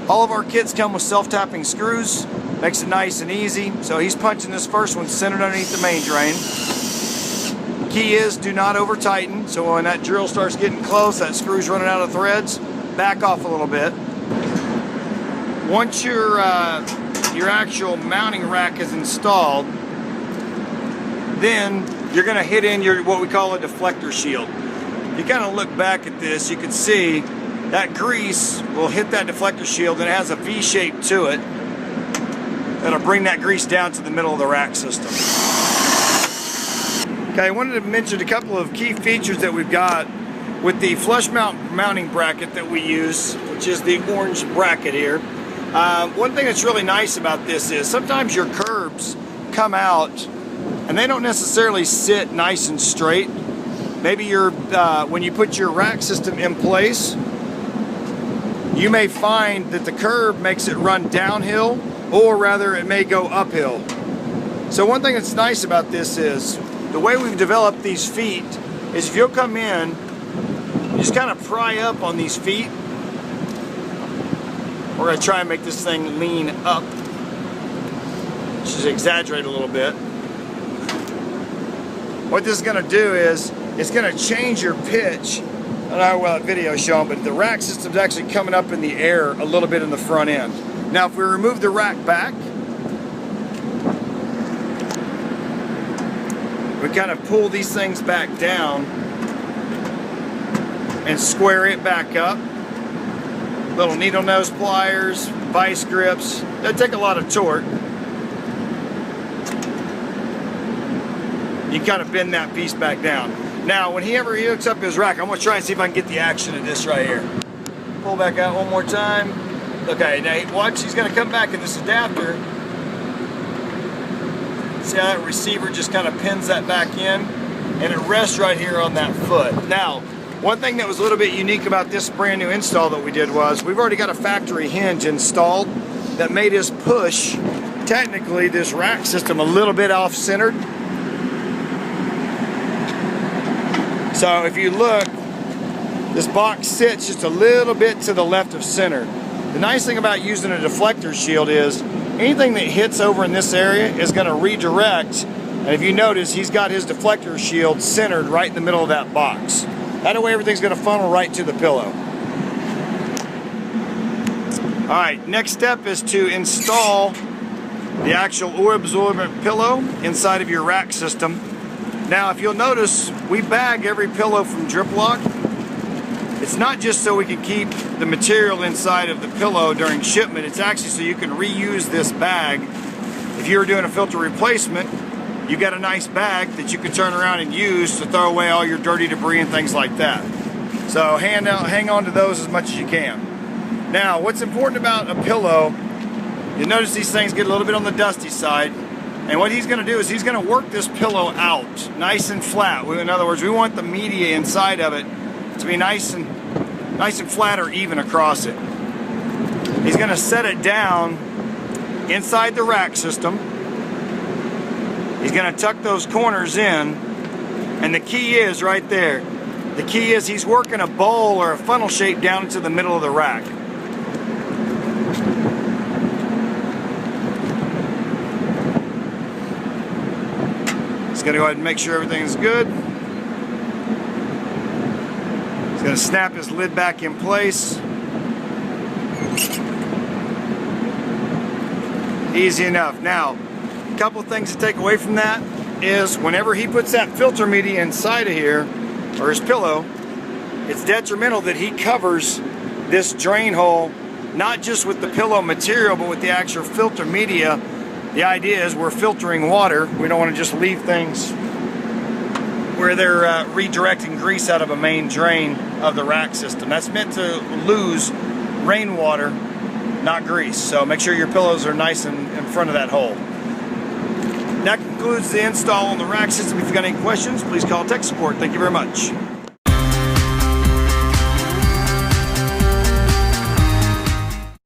All of our kits come with self-tapping screws, makes it nice and easy. So he's punching this first one centered underneath the main drain. Key is do not over tighten, so when that drill starts getting close, that screw's running out of threads, back off a little bit. Once your actual mounting rack is installed, then you're going to hit in your what we call a deflector shield. You kind of look back at this, you can see that grease will hit that deflector shield, and it has a V shape to it that'll bring that grease down to the middle of the rack system. Okay, I wanted to mention a couple of key features that we've got with the flush mount mounting bracket that we use, which is the orange bracket here. One thing that's really nice about this is sometimes your curbs come out and they don't necessarily sit nice and straight. Maybe when you put your rack system in place, you may find that the curb makes it run downhill, or rather it may go uphill. So one thing that's nice about this is the way we've developed these feet is if you'll come in, you just kind of pry up on these feet. We're going to try and make this thing lean up. Just exaggerate a little bit. What this is going to do is it's going to change your pitch. I don't know how well that video is showing, but the rack system's actually coming up in the air a little bit in the front end. Now if we remove the rack back, we kind of pull these things back down and square it back up. Little needle nose pliers, vice grips. That take a lot of torque. You kind of bend that piece back down. Now, whenever he hooks up his rack, I'm going to try and see if I can get the action of this right here. Pull back out one more time. Okay, now watch, he's going to come back in this adapter. See how that receiver just kind of pins that back in, and it rests right here on that foot. Now, one thing that was a little bit unique about this brand new install that we did was we've already got a factory hinge installed that made us push technically this rack system a little bit off-centered. So if you look, this box sits just a little bit to the left of center. The nice thing about using a deflector shield is anything that hits over in this area is going to redirect, and if you notice, he's got his deflector shield centered right in the middle of that box. That way everything's going to funnel right to the pillow. Alright, next step is to install the actual oil absorbent pillow inside of your rack system. Now if you'll notice, we bag every pillow from Driploc. It's not just so we can keep the material inside of the pillow during shipment, it's actually so you can reuse this bag. If you're doing a filter replacement, you got a nice bag that you can turn around and use to throw away all your dirty debris and things like that. So hang on to those as much as you can. Now, what's important about a pillow, you notice these things get a little bit on the dusty side, and what he's going to do is he's going to work this pillow out nice and flat. In other words, we want the media inside of it to be nice and flat or even across it. He's going to set it down inside the rack system. He's going to tuck those corners in, and the key is right there. The key is he's working a bowl or a funnel shape down into the middle of the rack. He's going to go ahead and make sure everything's good. He's going to snap his lid back in place. Easy enough. Now, a couple of things to take away from that is whenever he puts that filter media inside of here, or his pillow, it's detrimental that he covers this drain hole, not just with the pillow material, but with the actual filter media. The idea is we're filtering water. We don't want to just leave things where they're redirecting grease out of a main drain of the rack system. That's meant to lose rainwater, not grease. So make sure your pillows are nice and in front of that hole. That concludes the install on the rack system. If you've got any questions, please call tech support. Thank you very much.